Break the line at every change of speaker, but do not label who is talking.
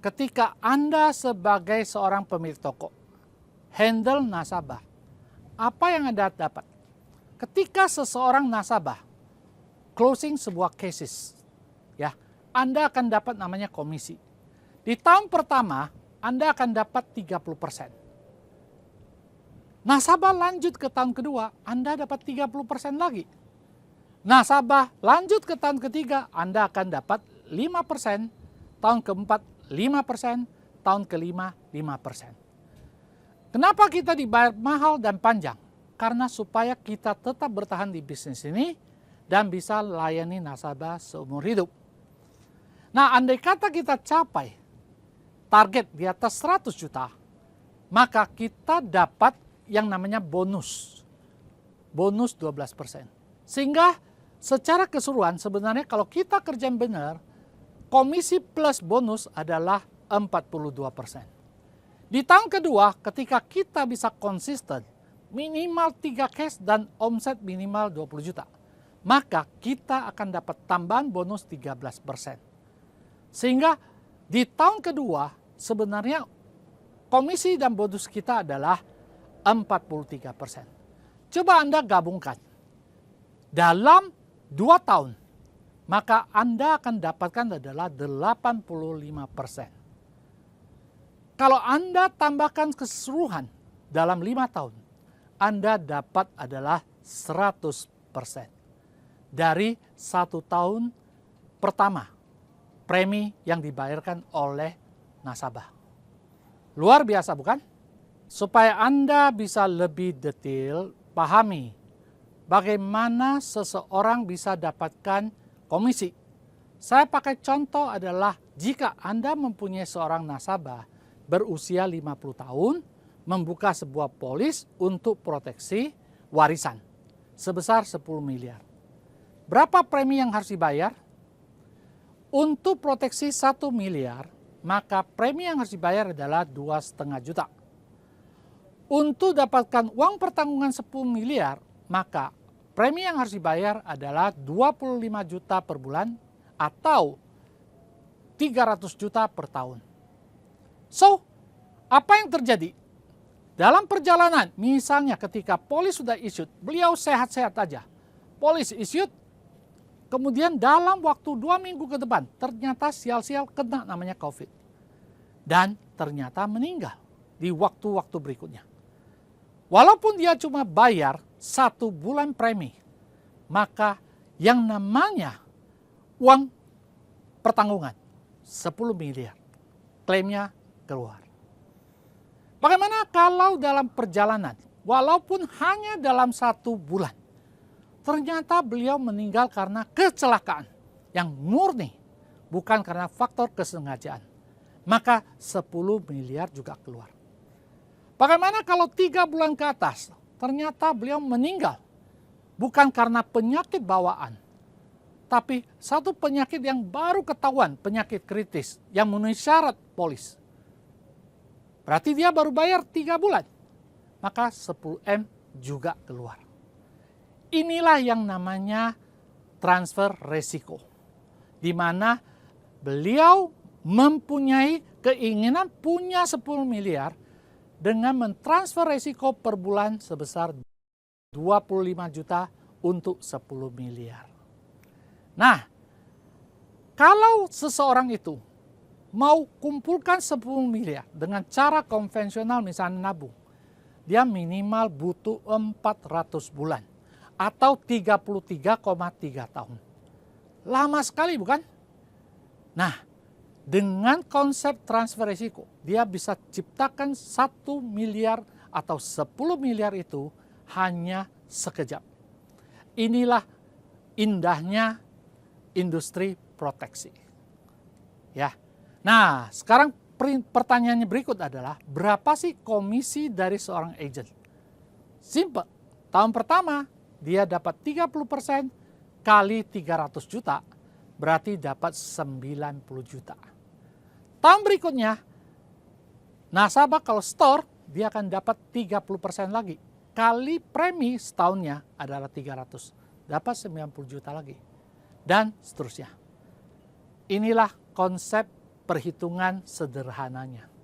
ketika Anda sebagai seorang pemilik toko, handle nasabah, apa yang Anda dapat? Ketika seseorang nasabah closing sebuah cases, ya, Anda akan dapat namanya komisi. Di tahun pertama, Anda akan dapat 30%. Nasabah lanjut ke tahun kedua, Anda dapat 30% lagi. Nasabah lanjut ke tahun ketiga, Anda akan dapat 5%, tahun keempat 5%, tahun kelima 5%. Kenapa kita dibayar mahal dan panjang? Karena supaya kita tetap bertahan di bisnis ini dan bisa layani nasabah seumur hidup. Nah, andai kata kita capai target di atas 100 juta, maka kita dapat yang namanya bonus. Bonus 12%. Sehingga secara keseluruhan sebenarnya kalau kita kerjain benar, komisi plus bonus adalah 42%. Di tahun kedua, ketika kita bisa konsisten, minimal 3 case dan omset minimal 20 juta, maka kita akan dapat tambahan bonus 13%. Sehingga di tahun kedua, sebenarnya komisi dan bonus kita adalah 43%. Coba Anda gabungkan. Dalam 2 tahun, maka Anda akan dapatkan adalah 85%. Kalau Anda tambahkan keseluruhan dalam 5 tahun, Anda dapat adalah 100% dari 1 tahun pertama premi yang dibayarkan oleh nasabah. Luar biasa bukan? Supaya Anda bisa lebih detail pahami bagaimana seseorang bisa dapatkan komisi. Saya pakai contoh adalah jika Anda mempunyai seorang nasabah berusia 50 tahun, membuka sebuah polis untuk proteksi warisan sebesar 10 miliar. Berapa premi yang harus dibayar? Untuk proteksi 1 miliar, maka premi yang harus dibayar adalah 2,5 juta. Untuk dapatkan uang pertanggungan 10 miliar, maka premi yang harus dibayar adalah 25 juta per bulan atau 300 juta per tahun. So, apa yang terjadi? Dalam perjalanan, misalnya ketika polis sudah issued, beliau sehat-sehat aja. Polis issued, kemudian dalam waktu 2 minggu ke depan, ternyata sial-sial kena namanya COVID. Dan ternyata meninggal di waktu-waktu berikutnya. Walaupun dia cuma bayar 1 bulan premi, maka yang namanya uang pertanggungan 10 miliar, klaimnya keluar. Bagaimana kalau dalam perjalanan, walaupun hanya dalam 1 bulan, ternyata beliau meninggal karena kecelakaan yang murni, bukan karena faktor kesengajaan. Maka 10 miliar juga keluar. Bagaimana kalau 3 bulan ke atas, ternyata beliau meninggal, bukan karena penyakit bawaan, tapi satu penyakit yang baru ketahuan, penyakit kritis yang memenuhi syarat polis. Berarti dia baru bayar 3 bulan, maka 10M juga keluar. Inilah yang namanya transfer resiko, di mana beliau mempunyai keinginan punya 10 miliar dengan mentransfer resiko per bulan sebesar 25 juta untuk 10 miliar. Nah, kalau seseorang itu mau kumpulkan 10 miliar dengan cara konvensional misalnya nabung, dia minimal butuh 400 bulan atau 33,3 tahun. Lama sekali bukan? Nah, dengan konsep transfer risiko, dia bisa ciptakan 1 miliar atau 10 miliar itu hanya sekejap. Inilah indahnya industri proteksi. Ya. Nah, sekarang pertanyaannya berikut adalah, berapa sih komisi dari seorang agent? Simple. Tahun pertama, dia dapat 30% kali 300 juta, berarti dapat 90 juta. Tahun berikutnya, nasabah kalau store, dia akan dapat 30% lagi. Kali premi setahunnya adalah 300, dapat 90 juta lagi. Dan seterusnya. Inilah konsep perhitungan sederhananya.